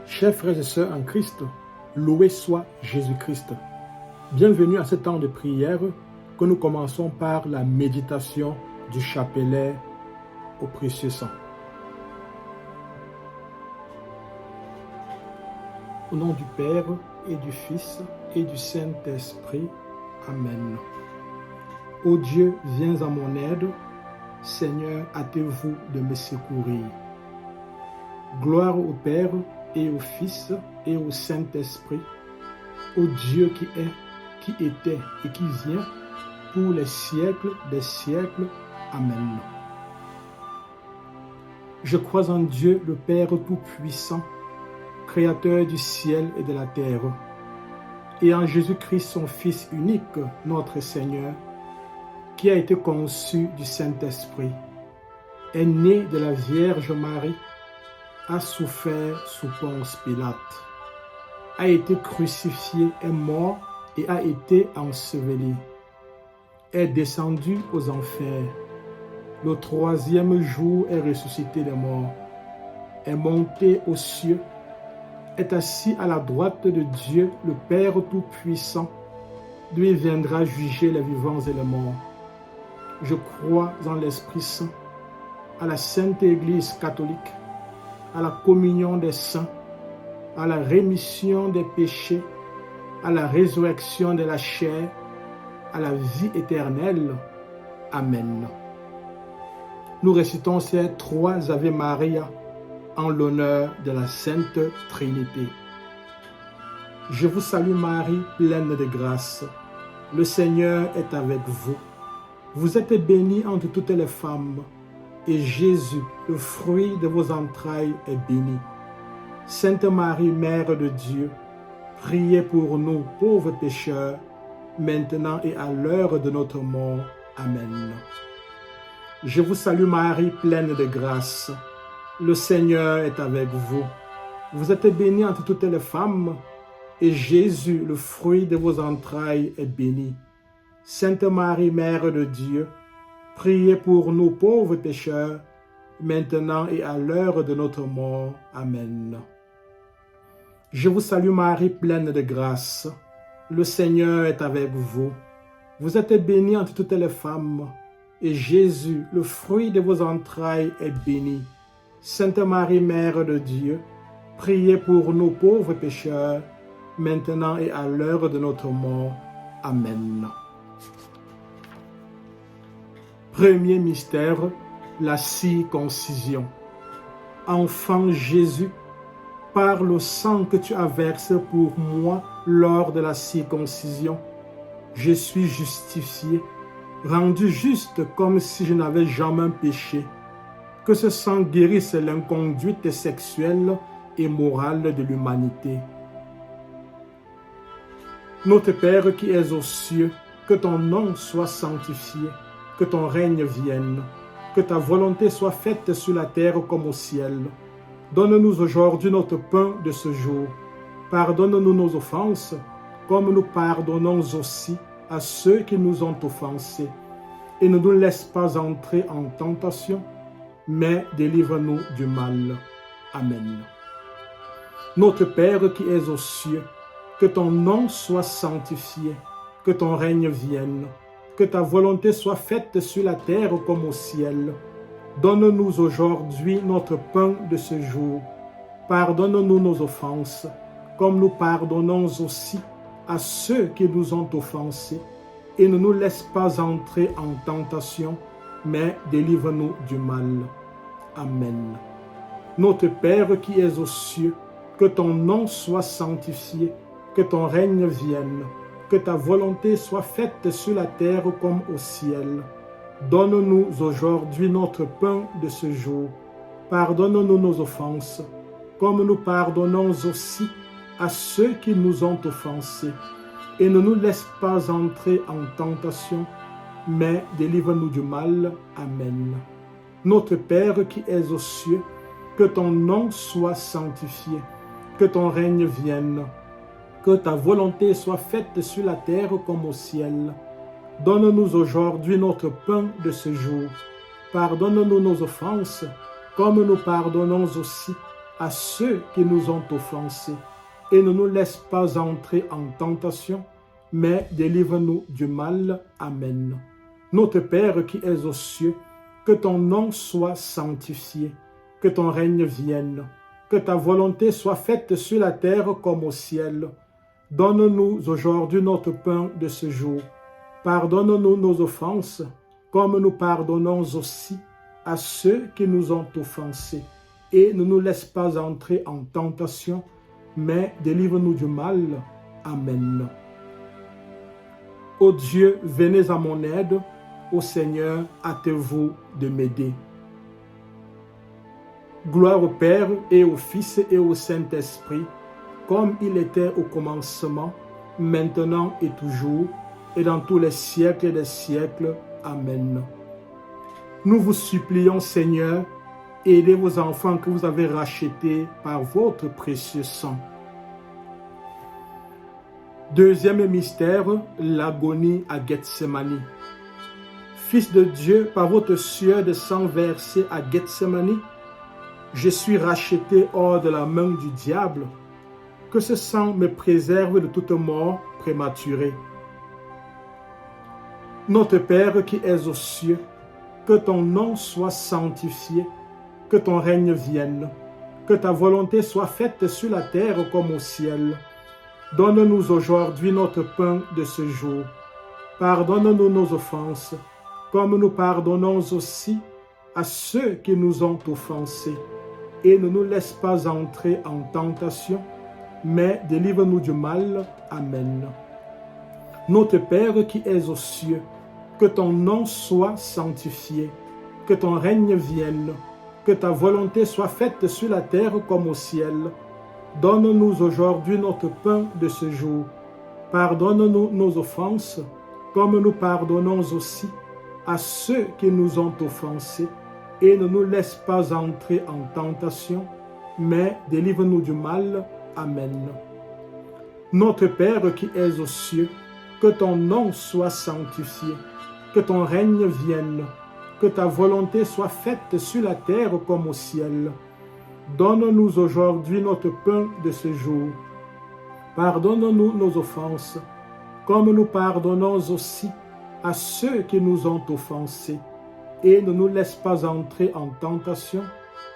Chers frères et sœurs en Christ, loué soit Jésus-Christ. Bienvenue à ce temps de prière que nous commençons par la méditation du chapelet au précieux sang. Au nom du Père et du Fils et du Saint-Esprit. Amen. Ô Dieu, viens à mon aide. Seigneur, hâtez-vous de me secourir. Gloire au Père et au Fils et au Saint-Esprit, au Dieu qui est, qui était et qui vient, pour les siècles des siècles. Amen. Je crois en Dieu, le Père Tout-Puissant, Créateur du ciel et de la terre, et en Jésus-Christ, son Fils unique, notre Seigneur, qui a été conçu du Saint-Esprit, est né de la Vierge Marie, a souffert sous Ponce Pilate, a été crucifié, est mort et a été enseveli, est descendu aux enfers, le troisième jour est ressuscité des morts, est monté aux cieux, est assis à la droite de Dieu, le Père Tout-Puissant, d'où il viendra juger les vivants et les morts. Je crois en l'Esprit Saint, à la Sainte Église catholique, à la communion des saints, à la rémission des péchés, à la résurrection de la chair, à la vie éternelle. Amen. Nous récitons ces trois Ave Maria en l'honneur de la Sainte Trinité. Je vous salue Marie, pleine de grâce. Le Seigneur est avec vous. Vous êtes bénie entre toutes les femmes, et Jésus, le fruit de vos entrailles, est béni. Sainte Marie, Mère de Dieu, priez pour nous pauvres pécheurs, maintenant et à l'heure de notre mort. Amen. Je vous salue Marie, pleine de grâce. Le Seigneur est avec vous. Vous êtes bénie entre toutes les femmes, et Jésus, le fruit de vos entrailles, est béni. Sainte Marie, Mère de Dieu, priez pour nous pauvres pécheurs, maintenant et à l'heure de notre mort. Amen. Je vous salue Marie, pleine de grâce. Le Seigneur est avec vous. Vous êtes bénie entre toutes les femmes, et Jésus, le fruit de vos entrailles, est béni. Sainte Marie, Mère de Dieu, priez pour nous pauvres pécheurs, maintenant et à l'heure de notre mort. Amen. Premier mystère, la circoncision. Enfant Jésus, par le sang que tu as versé pour moi lors de la circoncision, je suis justifié, rendu juste comme si je n'avais jamais péché. Que ce sang guérisse l'inconduite sexuelle et morale de l'humanité. Notre Père qui es aux cieux, que ton nom soit sanctifié, que ton règne vienne, que ta volonté soit faite sur la terre comme au ciel. Donne-nous aujourd'hui notre pain de ce jour. Pardonne-nous nos offenses, comme nous pardonnons aussi à ceux qui nous ont offensés. Et ne nous laisse pas entrer en tentation, mais délivre-nous du mal. Amen. Notre Père qui es aux cieux, que ton nom soit sanctifié, que ton règne vienne, que ta volonté soit faite sur la terre comme au ciel. Donne-nous aujourd'hui notre pain de ce jour. Pardonne-nous nos offenses, comme nous pardonnons aussi à ceux qui nous ont offensés. Et ne nous laisse pas entrer en tentation, mais délivre-nous du mal. Amen. Notre Père qui es aux cieux, que ton nom soit sanctifié, que ton règne vienne, que ta volonté soit faite sur la terre comme au ciel. Donne-nous aujourd'hui notre pain de ce jour. Pardonne-nous nos offenses, comme nous pardonnons aussi à ceux qui nous ont offensés. Et ne nous laisse pas entrer en tentation, mais délivre-nous du mal. Amen. Notre Père qui es aux cieux, que ton nom soit sanctifié, que ton règne vienne, que ta volonté soit faite sur la terre comme au ciel. Donne-nous aujourd'hui notre pain de ce jour. Pardonne-nous nos offenses, comme nous pardonnons aussi à ceux qui nous ont offensés, et ne nous laisse pas entrer en tentation, mais délivre-nous du mal. Amen. Notre Père qui es aux cieux, que ton nom soit sanctifié, que ton règne vienne, que ta volonté soit faite sur la terre comme au ciel. Donne-nous aujourd'hui notre pain de ce jour. Pardonne-nous nos offenses, comme nous pardonnons aussi à ceux qui nous ont offensés. Et ne nous laisse pas entrer en tentation, mais délivre-nous du mal. Amen. Ô Dieu, venez à mon aide. Ô Seigneur, hâtez-vous de m'aider. Gloire au Père et au Fils et au Saint-Esprit, comme il était au commencement, maintenant et toujours, et dans tous les siècles des siècles. Amen. Nous vous supplions, Seigneur, aidez vos enfants que vous avez rachetés par votre précieux sang. Deuxième mystère, l'agonie à Gethsémani. Fils de Dieu, par votre sueur de sang versé à Gethsémani, je suis racheté hors de la main du diable. Que ce sang me préserve de toute mort prématurée. Notre Père qui es aux cieux, que ton nom soit sanctifié, que ton règne vienne, que ta volonté soit faite sur la terre comme au ciel. Donne-nous aujourd'hui notre pain de ce jour. Pardonne-nous nos offenses, comme nous pardonnons aussi à ceux qui nous ont offensés. Et ne nous laisse pas entrer en tentation, mais délivre-nous du mal. Amen. Notre Père qui es aux cieux, que ton nom soit sanctifié, que ton règne vienne, que ta volonté soit faite sur la terre comme au ciel. Donne-nous aujourd'hui notre pain de ce jour. Pardonne-nous nos offenses, comme nous pardonnons aussi à ceux qui nous ont offensés. Et ne nous laisse pas entrer en tentation, mais délivre-nous du mal. Amen. Notre Père qui es aux cieux, que ton nom soit sanctifié, que ton règne vienne, que ta volonté soit faite sur la terre comme au ciel. Donne-nous aujourd'hui notre pain de ce jour. Pardonne-nous nos offenses, comme nous pardonnons aussi à ceux qui nous ont offensés. Et ne nous laisse pas entrer en tentation,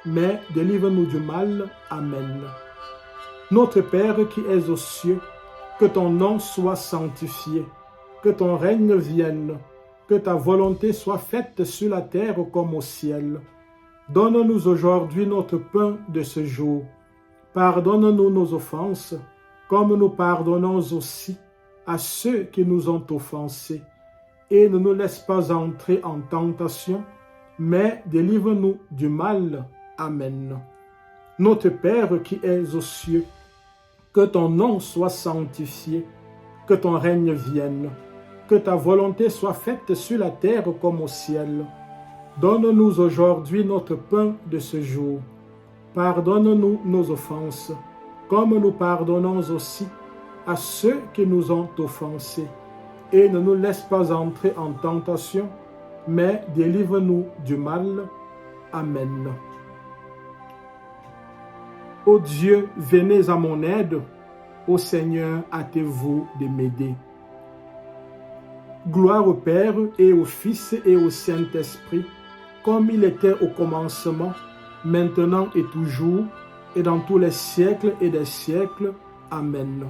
mais délivre-nous du mal. Amen. Notre Père qui es aux cieux, que ton nom soit sanctifié, que ton règne vienne, que ta volonté soit faite sur la terre comme au ciel. Donne-nous aujourd'hui notre pain de ce jour. Pardonne-nous nos offenses, comme nous pardonnons aussi à ceux qui nous ont offensés. Et ne nous laisse pas entrer en tentation, mais délivre-nous du mal. Amen. Notre Père qui es aux cieux, que ton nom soit sanctifié, que ton règne vienne, que ta volonté soit faite sur la terre comme au ciel. Donne-nous aujourd'hui notre pain de ce jour. Pardonne-nous nos offenses, comme nous pardonnons aussi à ceux qui nous ont offensés. Et ne nous laisse pas entrer en tentation, mais délivre-nous du mal. Amen. Ô Dieu, venez à mon aide. Ô Seigneur, hâtez-vous de m'aider. Gloire au Père et au Fils et au Saint-Esprit, comme il était au commencement, maintenant et toujours, et dans tous les siècles et des siècles. Amen.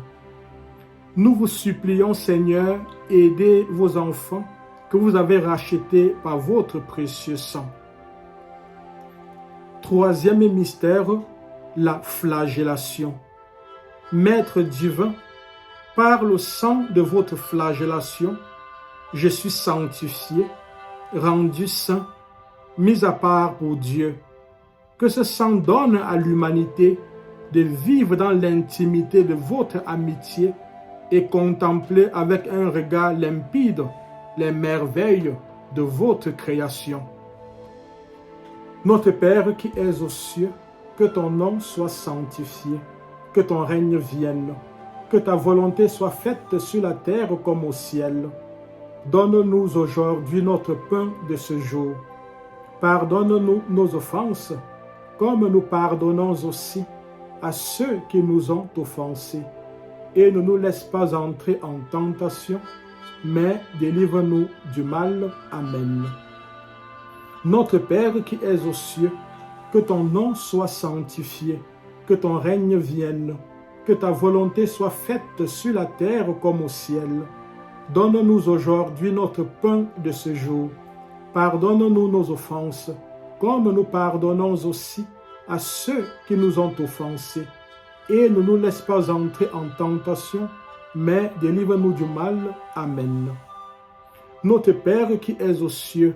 Nous vous supplions, Seigneur, aidez vos enfants que vous avez rachetés par votre précieux sang. Troisième mystère, la flagellation. Maître divin, par le sang de votre flagellation, je suis sanctifié, rendu saint, mis à part pour Dieu. Que ce sang donne à l'humanité de vivre dans l'intimité de votre amitié et contempler avec un regard limpide les merveilles de votre création. Notre Père qui es aux cieux, que ton nom soit sanctifié, que ton règne vienne, que ta volonté soit faite sur la terre comme au ciel. Donne-nous aujourd'hui notre pain de ce jour. Pardonne-nous nos offenses, comme nous pardonnons aussi à ceux qui nous ont offensés. Et ne nous laisse pas entrer en tentation, mais délivre-nous du mal. Amen. Notre Père qui es aux cieux, que ton nom soit sanctifié, que ton règne vienne, que ta volonté soit faite sur la terre comme au ciel. Donne-nous aujourd'hui notre pain de ce jour. Pardonne-nous nos offenses, comme nous pardonnons aussi à ceux qui nous ont offensés. Et ne nous laisse pas entrer en tentation, mais délivre-nous du mal. Amen. Notre Père qui es aux cieux,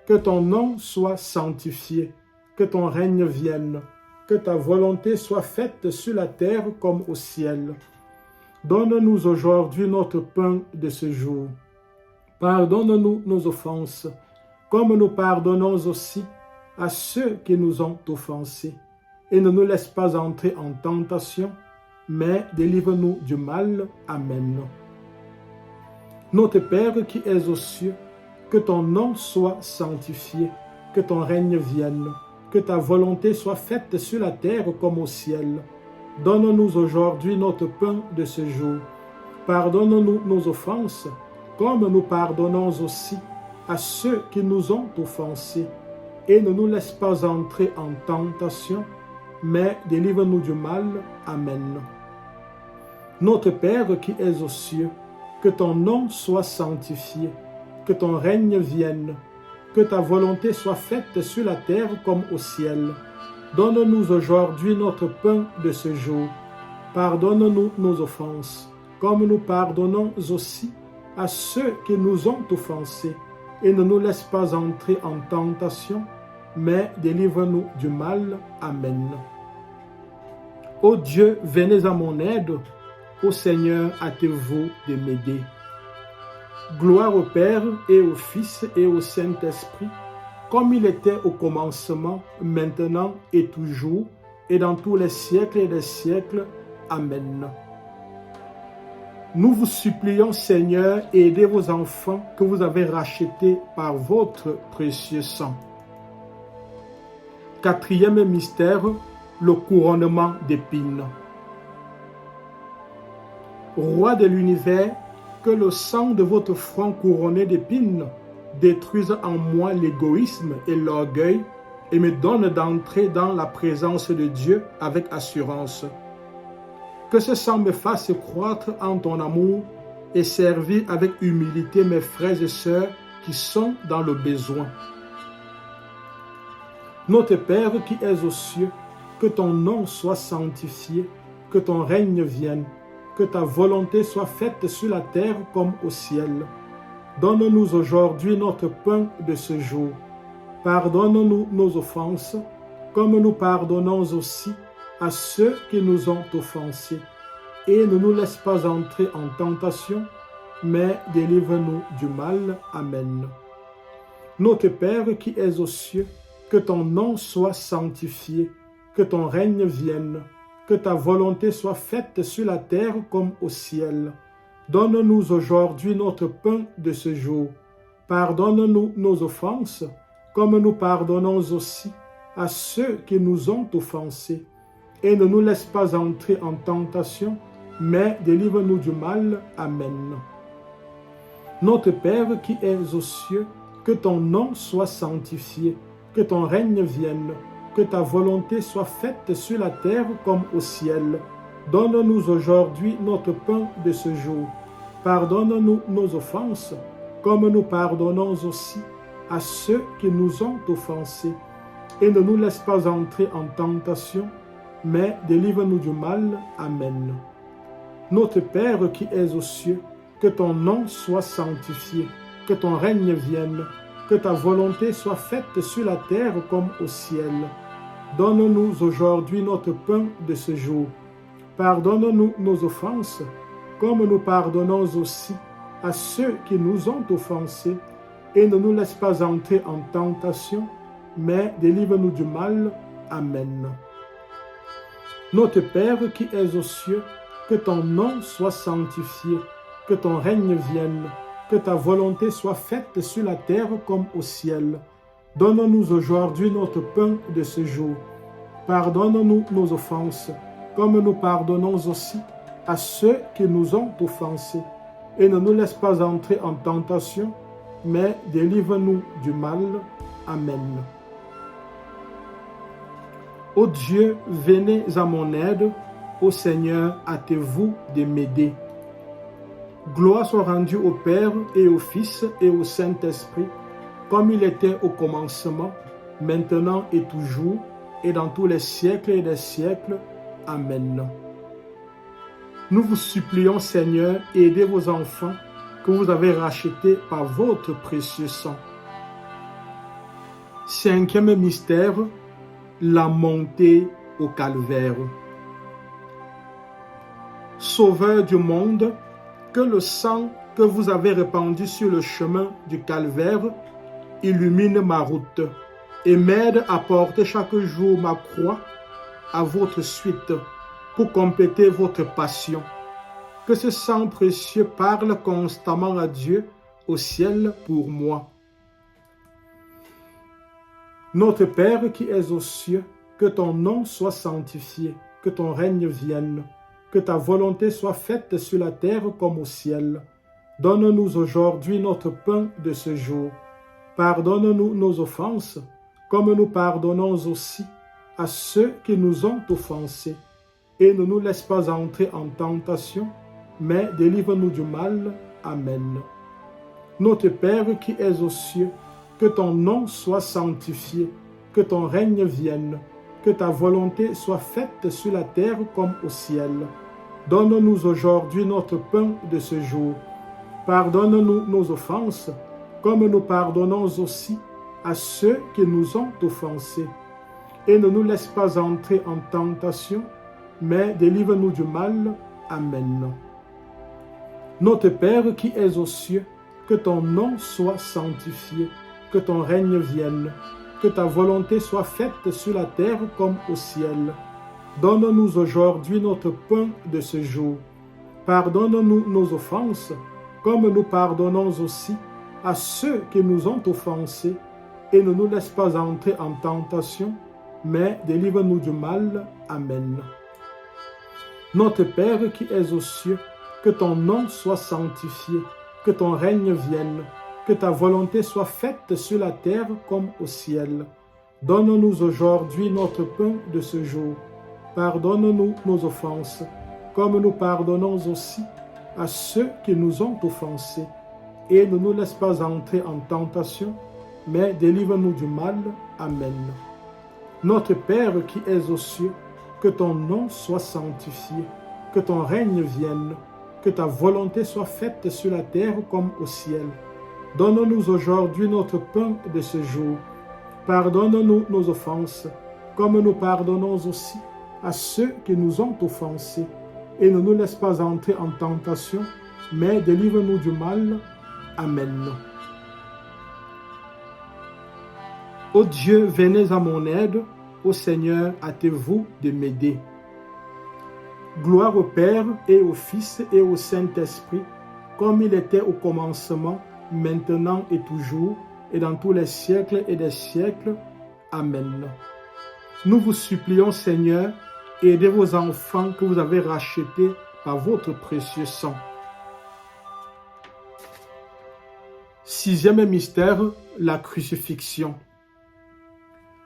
que ton nom soit sanctifié, que ton règne vienne, que ta volonté soit faite sur la terre comme au ciel. Donne-nous aujourd'hui notre pain de ce jour. Pardonne-nous nos offenses, comme nous pardonnons aussi à ceux qui nous ont offensés. Et ne nous laisse pas entrer en tentation, mais délivre-nous du mal. Amen. Notre Père qui es aux cieux, que ton nom soit sanctifié, que ton règne vienne, que ta volonté soit faite sur la terre comme au ciel. Donne-nous aujourd'hui notre pain de ce jour. Pardonne-nous nos offenses, comme nous pardonnons aussi à ceux qui nous ont offensés. Et ne nous laisse pas entrer en tentation, mais délivre-nous du mal. Amen. Notre Père qui es aux cieux, que ton nom soit sanctifié, que ton règne vienne, que ta volonté soit faite sur la terre comme au ciel. Donne-nous aujourd'hui notre pain de ce jour. Pardonne-nous nos offenses, comme nous pardonnons aussi à ceux qui nous ont offensés. Et ne nous laisse pas entrer en tentation, mais délivre-nous du mal. Amen. Ô Dieu, venez à mon aide. Ô Seigneur, hâtez-vous de m'aider. Gloire au Père et au Fils et au Saint-Esprit, comme il était au commencement, maintenant et toujours, et dans tous les siècles des siècles. Amen. Nous vous supplions, Seigneur, aidez vos enfants que vous avez rachetés par votre précieux sang. Quatrième mystère, le couronnement d'épines. Roi de l'univers, que le sang de votre front couronné d'épines détruise en moi l'égoïsme et l'orgueil et me donne d'entrer dans la présence de Dieu avec assurance. Que ce sang me fasse croître en ton amour et servir avec humilité mes frères et sœurs qui sont dans le besoin. Notre Père qui es aux cieux, que ton nom soit sanctifié, que ton règne vienne, que ta volonté soit faite sur la terre comme au ciel. Donne-nous aujourd'hui notre pain de ce jour. Pardonne-nous nos offenses, comme nous pardonnons aussi à ceux qui nous ont offensés. Et ne nous laisse pas entrer en tentation, mais délivre-nous du mal. Amen. Notre Père qui es aux cieux, que ton nom soit sanctifié, que ton règne vienne, que ta volonté soit faite sur la terre comme au ciel. Donne-nous aujourd'hui notre pain de ce jour. Pardonne-nous nos offenses, comme nous pardonnons aussi à ceux qui nous ont offensés. Et ne nous laisse pas entrer en tentation, mais délivre-nous du mal. Amen. Notre Père qui es aux cieux, que ton nom soit sanctifié, que ton règne vienne, que ta volonté soit faite sur la terre comme au ciel. Donne-nous aujourd'hui notre pain de ce jour. Pardonne-nous nos offenses, comme nous pardonnons aussi à ceux qui nous ont offensés. Et ne nous laisse pas entrer en tentation, mais délivre-nous du mal. Amen. Notre Père qui es aux cieux, que ton nom soit sanctifié, que ton règne vienne, que ta volonté soit faite sur la terre comme au ciel. Donne-nous aujourd'hui notre pain de ce jour. Pardonne-nous nos offenses, comme nous pardonnons aussi à ceux qui nous ont offensés. Et ne nous laisse pas entrer en tentation, mais délivre-nous du mal. Amen. Notre Père qui es aux cieux, que ton nom soit sanctifié, que ton règne vienne, que ta volonté soit faite sur la terre comme au ciel. Donne-nous aujourd'hui notre pain de ce jour. Pardonne-nous nos offenses, comme nous pardonnons aussi à ceux qui nous ont offensés. Et ne nous laisse pas entrer en tentation, mais délivre-nous du mal. Amen. Ô Dieu, venez à mon aide. Ô Seigneur, hâtez-vous de m'aider. Gloire soit rendue au Père et au Fils et au Saint-Esprit, comme il était au commencement, maintenant et toujours, et dans tous les siècles et des siècles. Amen. Nous vous supplions, Seigneur, aidez vos enfants que vous avez rachetés par votre précieux sang. Cinquième mystère, la montée au calvaire. Sauveur du monde, que le sang que vous avez répandu sur le chemin du calvaire illumine ma route et m'aide à porter chaque jour ma croix à votre suite pour compléter votre passion. Que ce sang précieux parle constamment à Dieu au ciel pour moi. Notre Père qui es aux cieux, que ton nom soit sanctifié, que ton règne vienne, que ta volonté soit faite sur la terre comme au ciel. Donne-nous aujourd'hui notre pain de ce jour. Pardonne-nous nos offenses, comme nous pardonnons aussi à ceux qui nous ont offensés. Et ne nous laisse pas entrer en tentation, mais délivre-nous du mal. Amen. Notre Père qui es aux cieux, que ton nom soit sanctifié, que ton règne vienne, que ta volonté soit faite sur la terre comme au ciel. Donne-nous aujourd'hui notre pain de ce jour. Pardonne-nous nos offenses, comme nous pardonnons aussi à ceux qui nous ont offensés. Et ne nous laisse pas entrer en tentation, mais délivre-nous du mal. Amen. Notre Père qui es aux cieux, que ton nom soit sanctifié, que ton règne vienne, que ta volonté soit faite sur la terre comme au ciel. Donne-nous aujourd'hui notre pain de ce jour. Pardonne-nous nos offenses, comme nous pardonnons aussi à ceux qui nous ont offensés, et ne nous laisse pas entrer en tentation, mais délivre-nous du mal. Amen. Notre Père qui es aux cieux, que ton nom soit sanctifié, que ton règne vienne, que ta volonté soit faite sur la terre comme au ciel. Donne-nous aujourd'hui notre pain de ce jour. Pardonne-nous nos offenses, comme nous pardonnons aussi à ceux qui nous ont offensés. Et ne nous laisse pas entrer en tentation, mais délivre-nous du mal. Amen. Notre Père qui es aux cieux, que ton nom soit sanctifié, que ton règne vienne, que ta volonté soit faite sur la terre comme au ciel. Donne-nous aujourd'hui notre pain de ce jour. Pardonne-nous nos offenses, comme nous pardonnons aussi à ceux qui nous ont offensés. Et ne nous laisse pas entrer en tentation, mais délivre-nous du mal. Amen. Ô Dieu, venez à mon aide. Ô Seigneur, hâtez-vous de m'aider. Gloire au Père et au Fils et au Saint-Esprit, comme il était au commencement, maintenant et toujours, et dans tous les siècles et des siècles. Amen. Nous vous supplions, Seigneur, aidez vos enfants que vous avez rachetés par votre précieux sang. Sixième mystère, la crucifixion.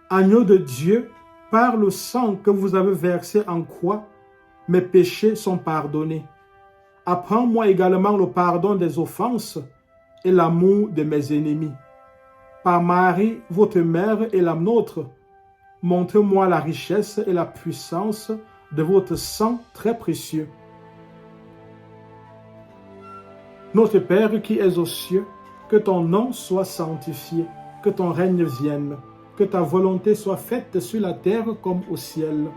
Agneau de Dieu, par le sang que vous avez versé en croix, mes péchés sont pardonnés. Apprends-moi également le pardon des offenses et l'amour de mes ennemis. Par Marie, votre mère et la nôtre, montrez-moi la richesse et la puissance de votre sang très précieux. Notre Père qui es aux cieux, que ton nom soit sanctifié, que ton règne vienne, que ta volonté soit faite sur la terre comme au ciel.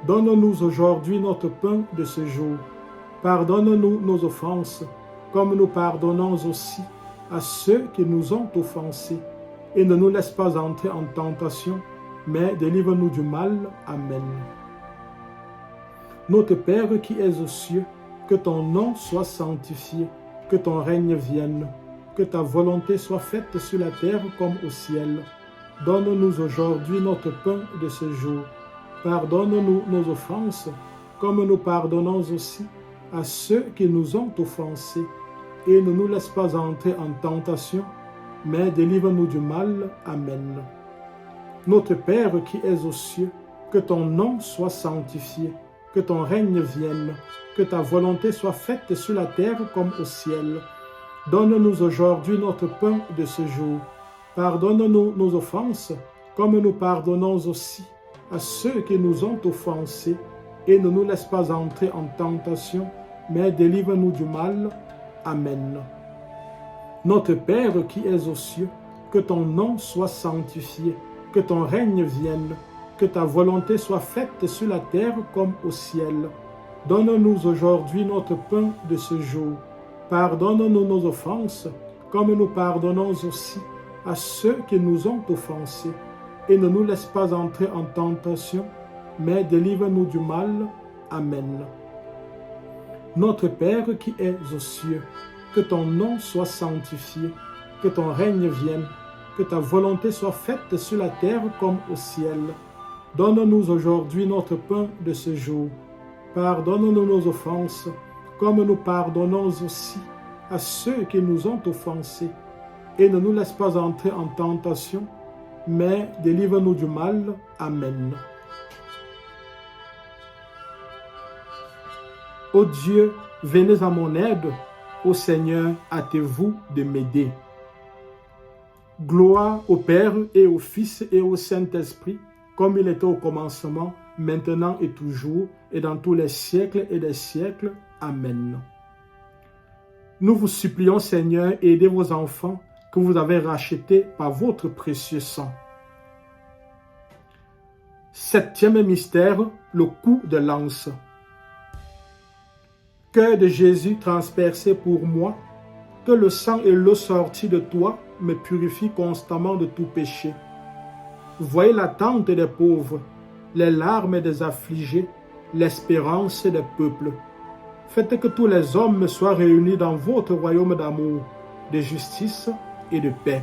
Donne-nous aujourd'hui notre pain de ce jour. Pardonne-nous nos offenses, comme nous pardonnons aussi à ceux qui nous ont offensés. Et ne nous laisse pas entrer en tentation, mais délivre-nous du mal. Amen. Notre Père qui es aux cieux, que ton nom soit sanctifié, que ton règne vienne, que ta volonté soit faite sur la terre comme au ciel. Donne-nous aujourd'hui notre pain de ce jour. pardonne-nous nos offenses, comme nous pardonnons aussi à ceux qui nous ont offensés. Et ne nous laisse pas entrer en tentation, mais délivre-nous du mal. Amen. Notre Père qui es aux cieux, que ton nom soit sanctifié, que ton règne vienne, que ta volonté soit faite sur la terre comme au ciel. Donne-nous aujourd'hui notre pain de ce jour. Pardonne-nous nos offenses, comme nous pardonnons aussi à ceux qui nous ont offensés. Et ne nous laisse pas entrer en tentation, mais délivre-nous du mal. Amen. Notre Père qui es aux cieux, que ton nom soit sanctifié, que ton règne vienne, que ta volonté soit faite sur la terre comme au ciel. Donne-nous aujourd'hui notre pain de ce jour. Pardonne-nous nos offenses, comme nous pardonnons aussi à ceux qui nous ont offensés. Et ne nous laisse pas entrer en tentation, mais délivre-nous du mal. Amen. Notre Père qui es aux cieux, que ton nom soit sanctifié, que ton règne vienne, que ta volonté soit faite sur la terre comme au ciel. Donne-nous aujourd'hui notre pain de ce jour. Pardonne-nous nos offenses, comme nous pardonnons aussi à ceux qui nous ont offensés. Et ne nous laisse pas entrer en tentation, mais délivre-nous du mal. Amen. Ô Dieu, venez à mon aide. Ô Seigneur, hâtez-vous de m'aider. Gloire au Père et au Fils et au Saint-Esprit, comme il était au commencement, maintenant et toujours, et dans tous les siècles et des siècles. Amen. Nous vous supplions, Seigneur, aidez vos enfants que vous avez rachetés par votre précieux sang. Septième mystère, le coup de lance. Cœur de Jésus transpercé pour moi, que le sang et l'eau sortis de toi me purifient constamment de tout péché. Voyez l'attente des pauvres, les larmes des affligés, l'espérance des peuples. Faites que tous les hommes soient réunis dans votre royaume d'amour, de justice et de paix.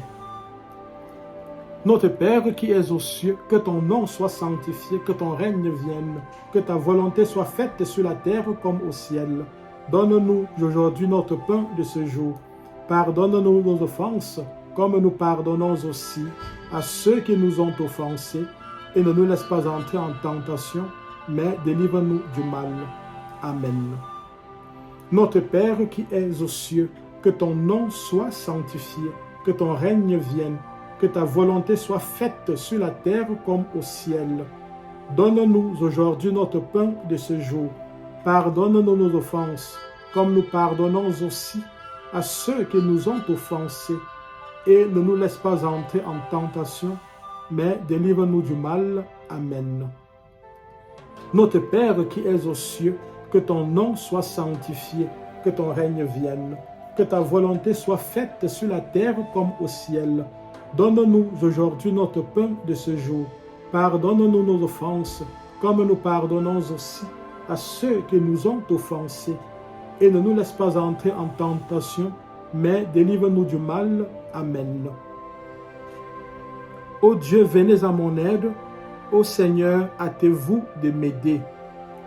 Notre Père qui es aux cieux, que ton nom soit sanctifié, que ton règne vienne, que ta volonté soit faite sur la terre comme au ciel. Donne-nous aujourd'hui notre pain de ce jour. Pardonne-nous nos offenses, comme nous pardonnons aussi à ceux qui nous ont offensés. Et ne nous laisse pas entrer en tentation, mais délivre-nous du mal. Amen. Notre Père qui es aux cieux, que ton nom soit sanctifié, que ton règne vienne, que ta volonté soit faite sur la terre comme au ciel. Donne-nous aujourd'hui notre pain de ce jour. Pardonne-nous nos offenses, comme nous pardonnons aussi à ceux qui nous ont offensés. Et ne nous laisse pas entrer en tentation, mais délivre-nous du mal. Amen. Notre Père qui es aux cieux, que ton nom soit sanctifié, que ton règne vienne, que ta volonté soit faite sur la terre comme au ciel. Donne-nous aujourd'hui notre pain de ce jour. Pardonne-nous nos offenses, comme nous pardonnons aussi à ceux qui nous ont offensés. Et ne nous laisse pas entrer en tentation, mais délivre-nous du mal. Amen. Ô Dieu, venez à mon aide. Ô Seigneur, hâtez-vous de m'aider.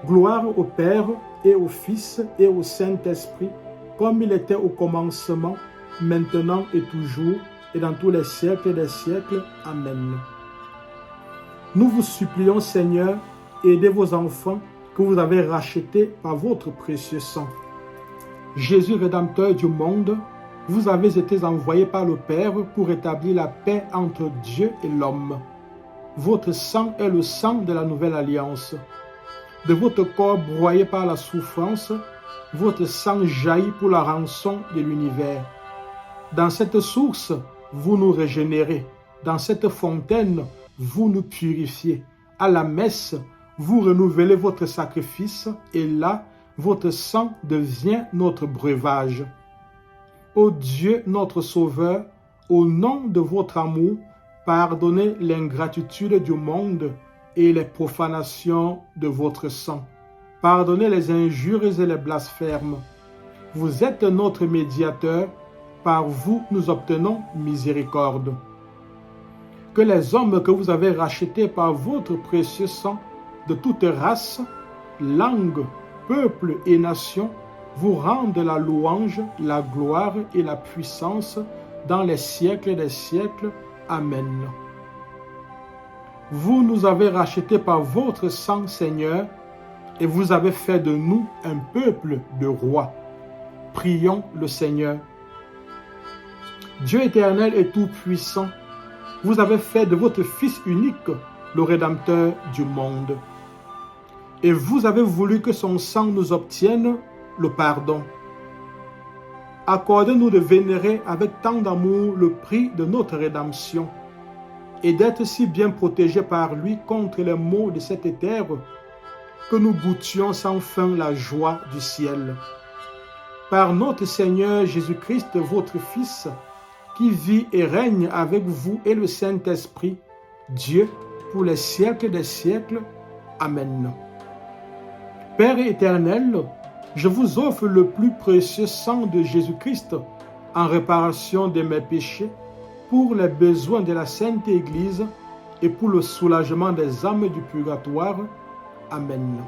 Gloire au Père et au Fils et au Saint-Esprit, comme il était au commencement, maintenant et toujours, et dans tous les siècles des siècles. Amen. Nous vous supplions, Seigneur, aidez vos enfants que vous avez rachetés par votre précieux sang. Jésus, Rédempteur du monde, vous avez été envoyé par le Père pour établir la paix entre Dieu et l'homme. Votre sang est le sang de la nouvelle alliance. De votre corps broyé par la souffrance, votre sang jaillit pour la rançon de l'univers. Dans cette source, vous nous régénérez. Dans cette fontaine, vous nous purifiez. À la messe, vous renouvelez votre sacrifice et là, votre sang devient notre breuvage. Ô Dieu, notre Sauveur, au nom de votre amour, pardonnez l'ingratitude du monde et les profanations de votre sang. Pardonnez les injures et les blasphèmes. Vous êtes notre médiateur, par vous nous obtenons miséricorde. Que les hommes que vous avez rachetés par votre précieux sang de toute race, langue, peuple et nation vous rendent la louange, la gloire et la puissance dans les siècles des siècles. Amen. Vous nous avez rachetés par votre sang, Seigneur, et vous avez fait de nous un peuple de rois. Prions le Seigneur. Dieu éternel et tout-puissant, vous avez fait de votre Fils unique le Rédempteur du monde. Et vous avez voulu que son sang nous obtienne le pardon. Accordez-nous de vénérer avec tant d'amour le prix de notre rédemption et d'être si bien protégés par lui contre les maux de cette terre que nous goûtions sans fin la joie du ciel. Par notre Seigneur Jésus-Christ, votre Fils, qui vit et règne avec vous et le Saint-Esprit, Dieu, pour les siècles des siècles. Amen. Père éternel, je vous offre le plus précieux sang de Jésus-Christ en réparation de mes péchés, pour les besoins de la Sainte Église et pour le soulagement des âmes du purgatoire. Amen.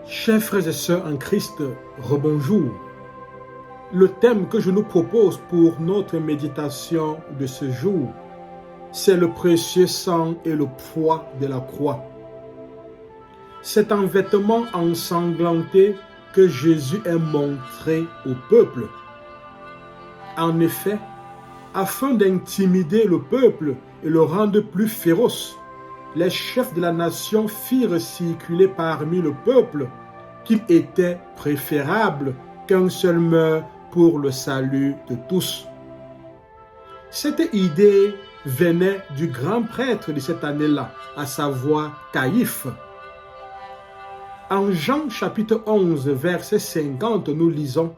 Chers frères et sœurs en Christ, rebonjour. Le thème que je nous propose pour notre méditation de ce jour, c'est le précieux sang et le poids de la croix. C'est un vêtement ensanglanté que Jésus a montré au peuple. En effet, afin d'intimider le peuple et le rendre plus féroce, les chefs de la nation firent circuler parmi le peuple qu'il était préférable qu'un seul meure pour le salut de tous. Cette idée venait du grand prêtre de cette année-là, à savoir Caïphe. En Jean chapitre 11, verset 50, nous lisons: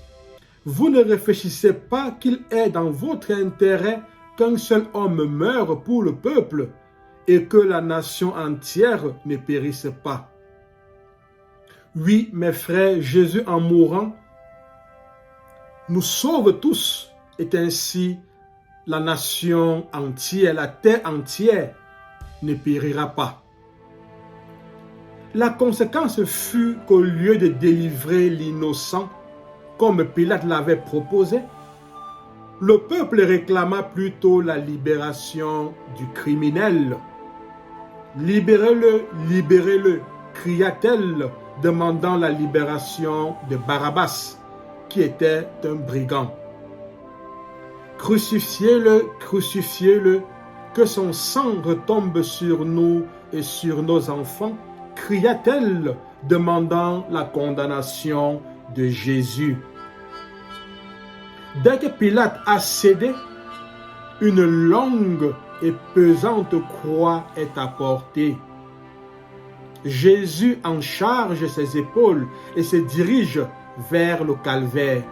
« Vous ne réfléchissez pas qu'il est dans votre intérêt qu'un seul homme meure pour le peuple et que la nation entière ne périsse pas. » Oui, mes frères, Jésus en mourant nous sauve tous, et ainsi la nation entière, la terre entière ne périra pas. La conséquence fut qu'au lieu de délivrer l'innocent, comme Pilate l'avait proposé, le peuple réclama plutôt la libération du criminel. « Libérez-le, libérez-le » cria-t-elle, demandant la libération de Barabbas, qui était un brigand. « Crucifiez-le, crucifiez-le, que son sang retombe sur nous et sur nos enfants » cria-t-elle, demandant la condamnation de Jésus. Dès que Pilate a cédé, une longue et pesante croix est apportée. Jésus en charge ses épaules et se dirige vers le calvaire.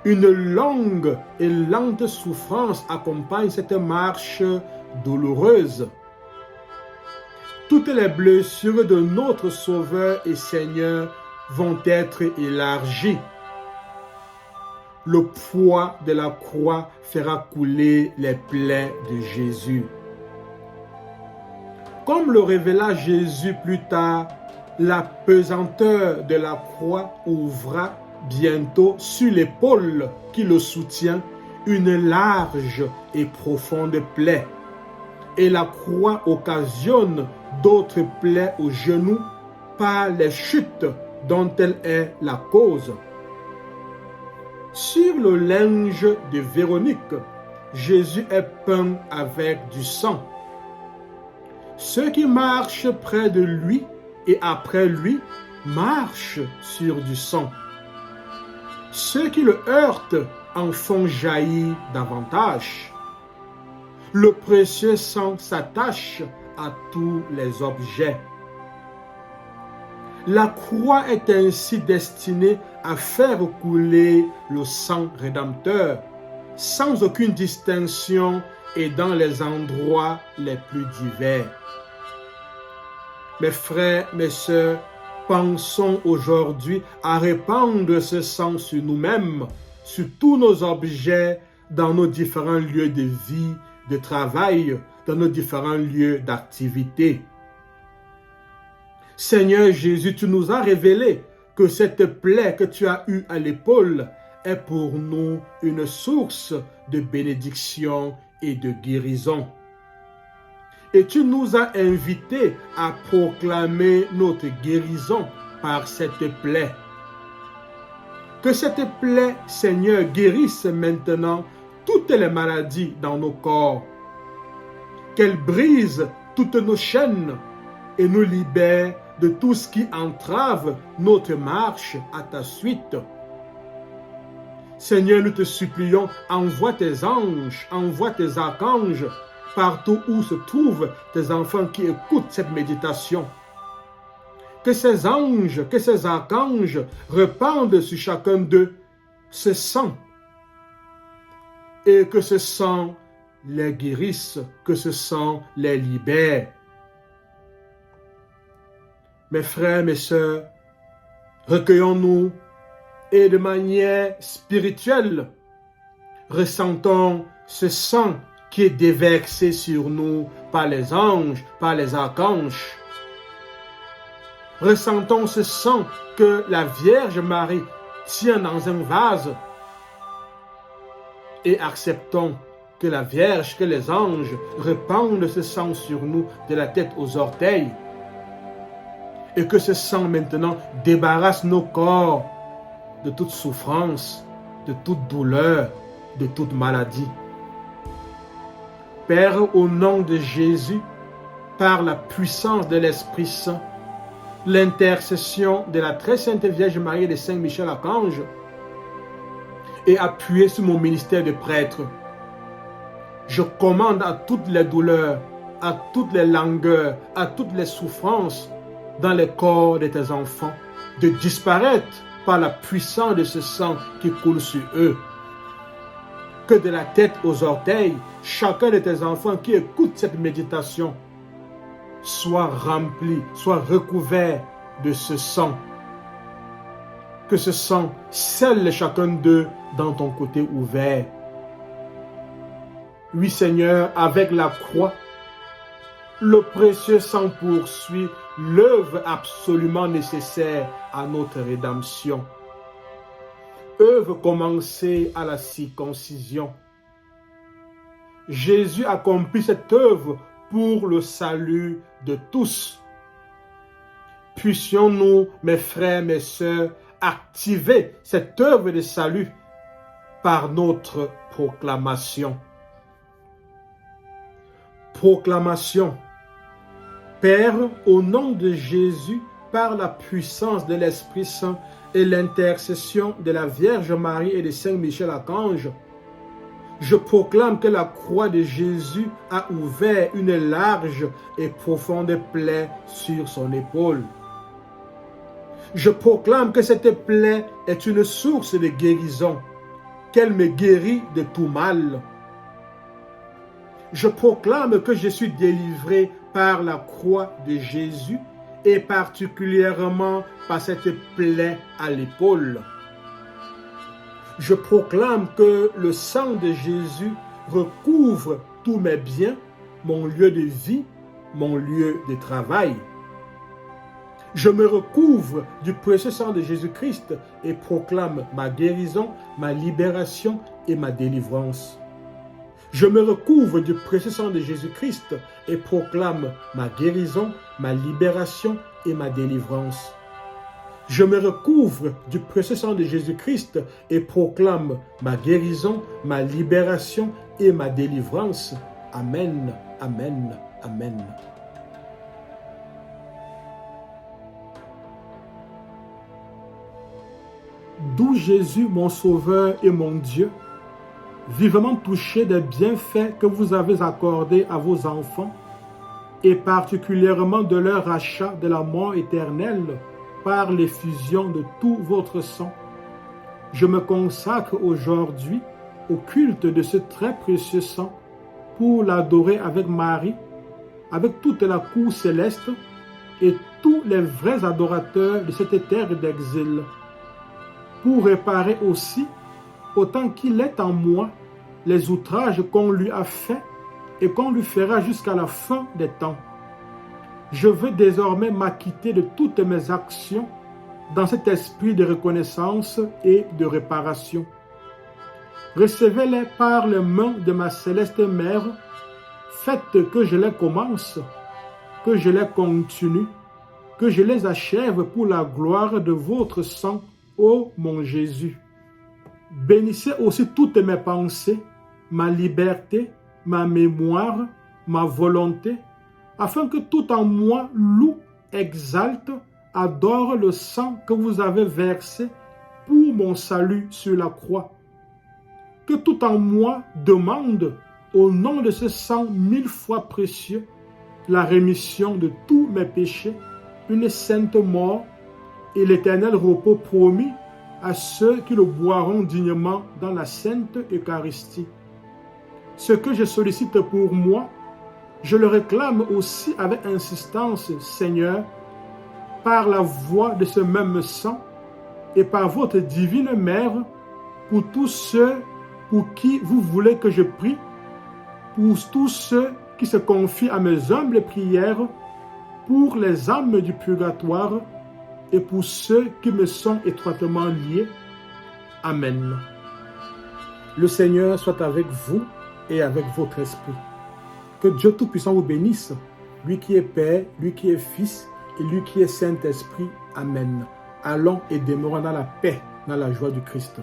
Une longue et lente souffrance accompagne cette marche douloureuse. Toutes les blessures de notre Sauveur et Seigneur vont être élargies. Le poids de la croix fera couler les plaies de Jésus. Comme le révéla Jésus plus tard, la pesanteur de la croix ouvra bientôt sur l'épaule qui le soutient une large et profonde plaie. Et la croix occasionne d'autres plaies aux genoux par les chutes dont elle est la cause. Sur le linge de Véronique, Jésus est peint avec du sang. Ceux qui marchent près de lui et après lui marchent sur du sang. Ceux qui le heurtent en font jaillir davantage. Le précieux sang s'attache à tous les objets. La croix est ainsi destinée à faire couler le sang rédempteur, sans aucune distinction et dans les endroits les plus divers. Mes frères, mes sœurs, pensons aujourd'hui à répandre ce sang sur nous-mêmes, sur tous nos objets, dans nos différents lieux de vie, de travail, dans nos différents lieux d'activité. Seigneur Jésus, tu nous as révélé que cette plaie que tu as eue à l'épaule est pour nous une source de bénédiction et de guérison. Et tu nous as invités à proclamer notre guérison par cette plaie. Que cette plaie, Seigneur, guérisse maintenant toutes les maladies dans nos corps. Qu'elle brise toutes nos chaînes et nous libère de tout ce qui entrave notre marche à ta suite. Seigneur, nous te supplions, envoie tes anges, envoie tes archanges partout où se trouvent tes enfants qui écoutent cette méditation. Que ces anges, que ces archanges répandent sur chacun d'eux ce sang et que ce sang les guérisse, que ce sang les libère. Mes frères, mes sœurs, recueillons-nous et de manière spirituelle, ressentons ce sang qui est déversé sur nous par les anges, par les archanges. Ressentons ce sang que la Vierge Marie tient dans un vase et acceptons que la Vierge, que les anges répandent ce sang sur nous de la tête aux orteils. Et que ce sang maintenant débarrasse nos corps de toute souffrance, de toute douleur, de toute maladie. Père, au nom de Jésus, par la puissance de l'Esprit Saint, l'intercession de la très sainte Vierge Marie et de Saint Michel Archange, et appuyé sur mon ministère de prêtre, je commande à toutes les douleurs, à toutes les langueurs, à toutes les souffrances dans les corps de tes enfants, de disparaître par la puissance de ce sang qui coule sur eux. Que de la tête aux orteils, chacun de tes enfants qui écoute cette méditation soit rempli, soit recouvert de ce sang. Que ce sang scelle chacun d'eux dans ton côté ouvert. Oui Seigneur, avec la croix, le précieux sang poursuit l'œuvre absolument nécessaire à notre rédemption. Œuvre commencée à la circoncision. Jésus accomplit cette œuvre pour le salut de tous. Puissions-nous, mes frères, mes sœurs, activer cette œuvre de salut par notre proclamation. Proclamation. Père, au nom de Jésus, par la puissance de l'Esprit Saint et l'intercession de la Vierge Marie et de Saint Michel Archange, je proclame que la croix de Jésus a ouvert une large et profonde plaie sur son épaule. Je proclame que cette plaie est une source de guérison, qu'elle me guérit de tout mal. Je proclame que je suis délivré par la croix de Jésus et particulièrement par cette plaie à l'épaule. Je proclame que le sang de Jésus recouvre tous mes biens, mon lieu de vie, mon lieu de travail. Je me recouvre du précieux sang de Jésus-Christ et proclame ma guérison, ma libération et ma délivrance. Je me recouvre du précieux sang de Jésus-Christ et proclame ma guérison, ma libération et ma délivrance. Je me recouvre du précieux sang de Jésus-Christ et proclame ma guérison, ma libération et ma délivrance. Amen, amen, amen. D'où Jésus, mon Sauveur et mon Dieu, vivement touché des bienfaits que vous avez accordés à vos enfants, et particulièrement de leur rachat de la mort éternelle par l'effusion de tout votre sang, je me consacre aujourd'hui au culte de ce très précieux sang pour l'adorer avec Marie, avec toute la cour céleste et tous les vrais adorateurs de cette terre d'exil, pour réparer aussi, autant qu'il est en moi, les outrages qu'on lui a faits et qu'on lui fera jusqu'à la fin des temps. Je veux désormais m'acquitter de toutes mes actions dans cet esprit de reconnaissance et de réparation. Recevez-les par les mains de ma céleste Mère. Faites que je les commence, que je les continue, que je les achève pour la gloire de votre sang, ô mon Jésus. Bénissez aussi toutes mes pensées, ma liberté, ma mémoire, ma volonté, afin que tout en moi loue, exalte, adore le sang que vous avez versé pour mon salut sur la croix. Que tout en moi demande, au nom de ce sang 1000 fois précieux, la rémission de tous mes péchés, une sainte mort et l'éternel repos promis à ceux qui le boiront dignement dans la sainte Eucharistie. Ce que je sollicite pour moi, je le réclame aussi avec insistance, Seigneur, par la voix de ce même sang et par votre divine Mère, pour tous ceux pour qui vous voulez que je prie, pour tous ceux qui se confient à mes humbles prières, pour les âmes du purgatoire et pour ceux qui me sont étroitement liés. Amen. Le Seigneur soit avec vous et avec votre esprit. Que Dieu Tout-Puissant vous bénisse, lui qui est Père, lui qui est Fils et lui qui est Saint-Esprit. Amen. Allons et demeurons dans la paix, dans la joie du Christ.